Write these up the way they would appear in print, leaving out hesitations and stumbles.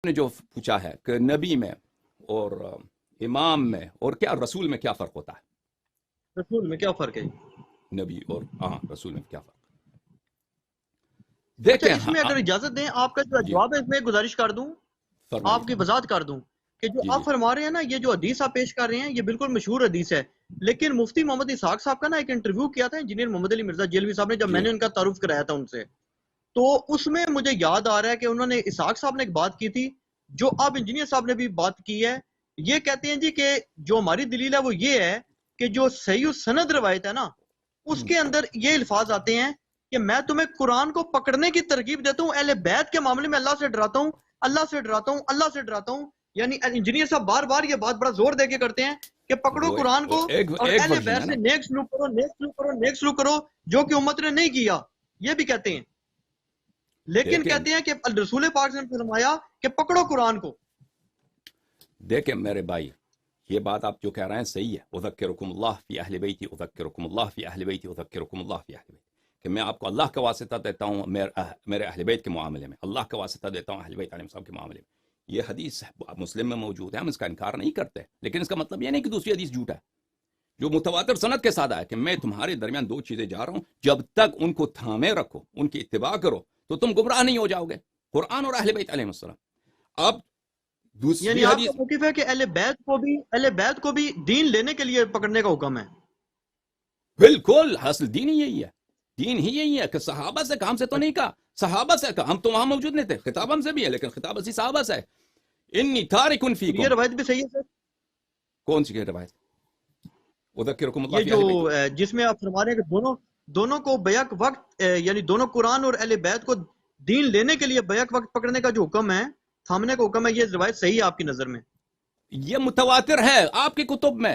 نے جو پوچھا ہے کہ نبی میں اور امام میں اور کیا رسول میں کیا فرق ہوتا ہے؟ رسول میں کیا فرق ہے؟ نبی اور رسول میں کیا فرق؟ اچھا، دیکھیں اس میں اگر اجازت دیں آپ کا جو جی جواب ہے اس میں گزارش کر دوں، آپ کی فرمائیے وضاحت کر دوں کہ جو جی آپ فرما رہے ہیں نا، یہ جو حدیث آپ پیش کر رہے ہیں یہ بالکل مشہور حدیث ہے، لیکن مفتی محمد اسحاق صاحب کا نا ایک انٹرویو کیا تھا انجینئر محمد علی مرزا جیلوی صاحب نے، جب میں جی نے ان کا تعارف کرایا تھا ان سے، تو اس میں مجھے یاد آ رہا ہے کہ انہوں نے اسحاق صاحب نے ایک بات کی تھی جو اب انجینئر صاحب نے بھی بات کی ہے. یہ کہتے ہیں جی کہ جو ہماری دلیل ہے وہ یہ ہے کہ جو صحیح سند روایت ہے نا اس کے اندر یہ الفاظ آتے ہیں کہ میں تمہیں قرآن کو پکڑنے کی ترغیب دیتا ہوں، اہل بیت کے معاملے میں اللہ سے ڈراتا ہوں، اللہ سے ڈراتا ہوں، اللہ سے ڈراتا ہوں. یعنی انجینئر صاحب بار بار یہ بات بڑا زور دے کے کرتے ہیں کہ پکڑو وہ قرآن کو اور ایک اہل ورژن بیت ہے سے نا. نیک سلوک کرو، نیک سلوک کرو، نیک سلوک کرو، جو کہ امت نے نہیں کیا، یہ بھی کہتے ہیں. لیکن دیکھیں کہتے ہیں کہ رسول پاک نے فرمایا کہ پکڑو قرآن کو. دیکھیں میرے بھائی، یہ بات آپ جو کہہ رہے ہیں صحیح ہے. اذکرکم اللہ فی اہل بیتی، اذکرکم اللہ فی اہل بیتی، اذکرکم اللہ فی اہل بیتی، کہ میں آپ کو اللہ کا واسطہ دیتا ہوں میرے اہل بیت کے معاملے میں، اللہ کا واسطہ دیتا ہوں اہل بیت علیہ السلام کے معاملے میں. یہ حدیث مسلم میں موجود ہے، ہم اس کا انکار نہیں کرتے، لیکن اس کا مطلب یہ نہیں کہ دوسری حدیث جھوٹ ہے جو متواتر سند کے ساتھ ہے کہ میں تمہارے درمیان دو چیزیں جا رہا ہوں، جب تک ان کو تھامے رکھو، ان کی اتباع کرو تو تم گمراہ نہیں ہو جاؤ گے. قرآن اور اہل بیت علیہ السلام. اب دوسری یعنی آپ کا حدیث موقف ہے کہ اہل بیت کو بھی دین لینے کے لیے پکڑنے کا حکم ہے. بالکل حاصل دین ہی یہی ہے، دین ہی یہی ہے کہ صحابہ سے کہا، ہم سے تو نہیں کہا، صحابہ سے کہا. ہم تو وہاں موجود نہیں تھے، خطاب ہم سے بھی ہے لیکن خطاب اسی صحابہ سے ہے. انی تارکن یہ فیکم. روایت بھی صحیح ہے سر؟ کون سی روایت؟ اذکرکم اللہ یہ فی جو اہل بیتی. جس میں آپ فرما رہے ہیں کہ دونوں کو بیک وقت یعنی دونوں قرآن اور اہل بیت کو دین لینے کے لیے بیک وقت پکڑنے کا جو حکم ہے، تھامنے کا حکم ہے، یہ روایت صحیح ہے آپ کی نظر میں؟ یہ متواتر ہے آپ کی کتب میں،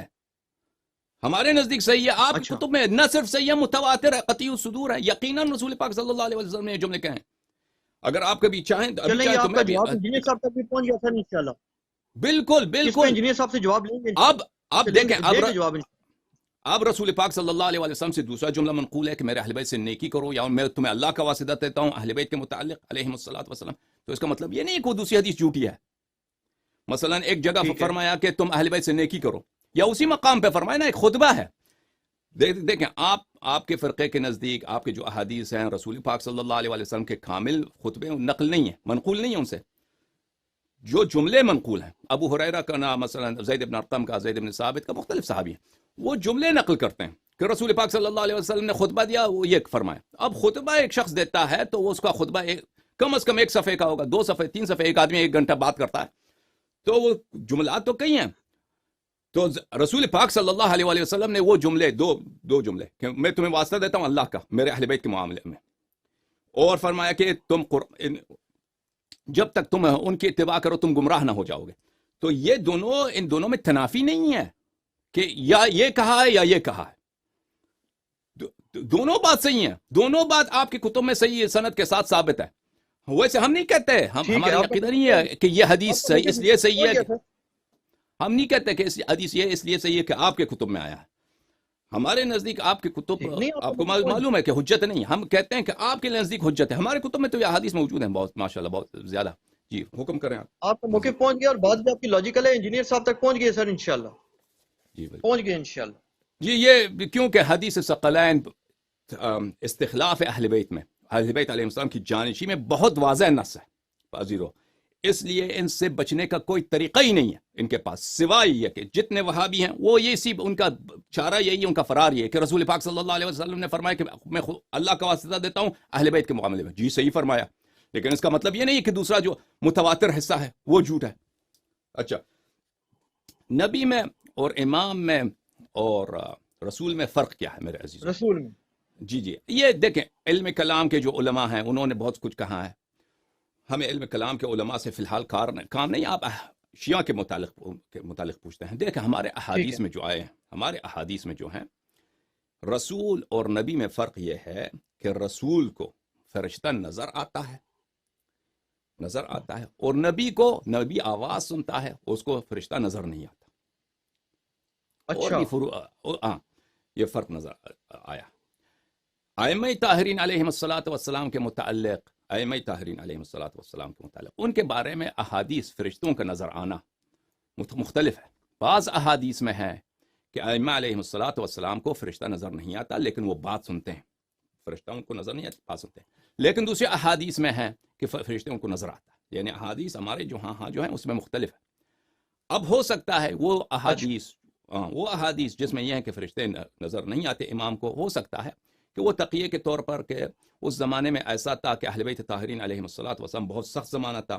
ہمارے نزدیک صحیح ہے، آپ کی اچھا کتب میں نہ صرف صحیح ہے، متواتر ہے، قطعی الصدور ہے. یقیناً رسول پاک صلی اللہ علیہ وسلم نے یہ جملے کہے ہیں. اگر آپ کبھی چاہیں ابھی چلیں، یہ چاہیں تو آپ کا میں بھی جواب انجینئر صاحب تک بھی پہنچ گیا سر انشاءاللہ. بالکل اس پہ بالکل. انجینئر صاحب سے جواب لیں گے، اب لیں دیکھیں، گے جواب اب رسول پاک صلی اللہ علیہ وسلم سے دوسرا جملہ منقول ہے کہ میرے اہل بیت سے نیکی کرو، یا میں تمہیں اللہ کا واسطہ دیتا ہوں اہل بیت کے متعلق علیہم الصلوۃ والسلام. تو اس کا مطلب یہ نہیں کہ دوسری حدیث جھوٹی ہے. مثلا ایک جگہ ٹھیک ہے. فرمایا کہ تم اہل بیت سے نیکی کرو، یا اسی مقام پہ فرمایا نا، ایک خطبہ ہے. دیکھیں آپ کے فرقے کے نزدیک آپ کے جو احادیث ہیں رسول پاک صلی اللہ علیہ وسلم کے کامل خطبے نقل نہیں ہیں، منقول نہیں ہیں. ان سے جو جملے منقول ہیں، ابو ہریرہ کا نام، مثلا زید بن ارقم کا، زید بن ثابت کا، مختلف صحابی ہیں، وہ جملے نقل کرتے ہیں کہ رسول پاک صلی اللہ علیہ وسلم نے خطبہ دیا، وہ یہ فرمایا. اب خطبہ ایک شخص دیتا ہے تو وہ اس کا خطبہ کم از کم 1 صفحے کا ہوگا، 2 صفحے، 3 صفحے. ایک آدمی 1 گھنٹہ بات کرتا ہے تو وہ جملات تو کئی ہیں. تو رسول پاک صلی اللہ علیہ وسلم نے وہ جملے دو جملے کہ میں تمہیں واسطہ دیتا ہوں اللہ کا میرے اہل بیت کے معاملے میں، اور فرمایا کہ تم جب تک تم ان کی اتباع کرو تم گمراہ نہ ہو جاؤ گے. تو یہ ان دونوں میں تنافی نہیں ہے کہ یا یہ کہا ہے یا یہ کہا ہے. دونوں بات صحیح ہیں، دونوں بات آپ کی کتب میں صحیح سند کے ساتھ ثابت ہے. ویسے ہم نہیں کہتے، ٹھیک ہے. ہمارا آپ عقیدہ نہیں ہے کہ یہ حدیث صحیح اس لیے صحیح ہے کہ سر. ہم نہیں کہتے کہ حدیث یہ اس لیے صحیح ہے کہ آپ کے کتب میں آیا ہے. ہمارے نزدیک آپ کی کتب، نہیں، آپ کو معلوم ہے کہ حجت نہیں. ہم کہتے ہیں کہ آپ کے نزدیک حجت ہے. ہمارے کتب میں تو یہ احادیث موجود ہیں بہت، ماشاءاللہ بہت زیادہ. جی حکم کریں آپ کا موقف پہنچ گیا اور بات بھی آپ کی لاجیکل ہے. انجینئر صاحب تک پہنچ گئے سر انشاءاللہ. جی بالکل پہنچ گئے انشاءاللہ. جی. یہ کیونکہ حدیث ثقلین استخلاف اہل بیت میں، اہل بیت علیہ السلام کی جانشی میں بہت واضح نص ہے، پذیرو. اس لیے ان سے بچنے کا کوئی طریقہ ہی نہیں ہے ان کے پاس، سوائے یہ کہ جتنے وہابی ہیں وہ ان کا چارہ یہی ہے، ان کا فرار یہ ہے کہ رسول پاک صلی اللہ علیہ وسلم نے فرمایا کہ میں اللہ کا واسطہ دیتا ہوں اہل بیت کے معاملے میں. جی صحیح فرمایا، لیکن اس کا مطلب یہ نہیں ہے کہ دوسرا جو متواتر حصہ ہے وہ جھوٹ ہے. اچھا، نبی میں اور امام میں اور رسول میں فرق کیا ہے میرے عزیزوں؟ رسول میں جی یہ دیکھیں، علم کلام کے جو علماء ہیں انہوں نے بہت کچھ کہا ہے. ہمیں علم کلام کے علماء سے فی الحال کام نہیں. آپ شیعہ کے متعلق پوچھتے ہیں. دیکھیں ہمارے احادیث میں جو آئے ہیں، ہمارے احادیث میں جو ہیں، رسول اور نبی میں فرق یہ ہے کہ رسول کو فرشتہ نظر آتا ہے اور نبی آواز سنتا ہے، اس کو فرشتہ نظر نہیں آتا. اچھا. اور بھی یہ فرق نظر آیا. ائمہ طاہرین علیہم الصلوۃ والسلام کے متعلق ائمہ طاہرین علیہم الصلوۃ والسلام کے متعلق ان کے بارے میں احادیث فرشتوں کا نظر آنا مختلف ہے. بعض احادیث میں ہے کہ ائمہ علیہم الصلوۃ والسلام کو فرشتہ نظر نہیں آتا لیکن وہ بات سنتے ہیں. فرشتہ ان کو نظر نہیں آتا، بات سنتے ہیں. لیکن دوسری احادیث میں ہے کہ فرشتے ان کو نظر آتا ہے. یعنی احادیث ہمارے جو ہاں جو ہیں اس میں مختلف ہے. اب ہو سکتا ہے وہ احادیث جس میں یہ ہے کہ فرشتے نظر نہیں آتے امام کو، ہو سکتا ہے کہ وہ تقیہ کے طور پر کہ اس زمانے میں ایسا تھا کہ اہل بیت طاہرین علیہم الصلوۃ والسلام بہت سخت زمانہ تھا،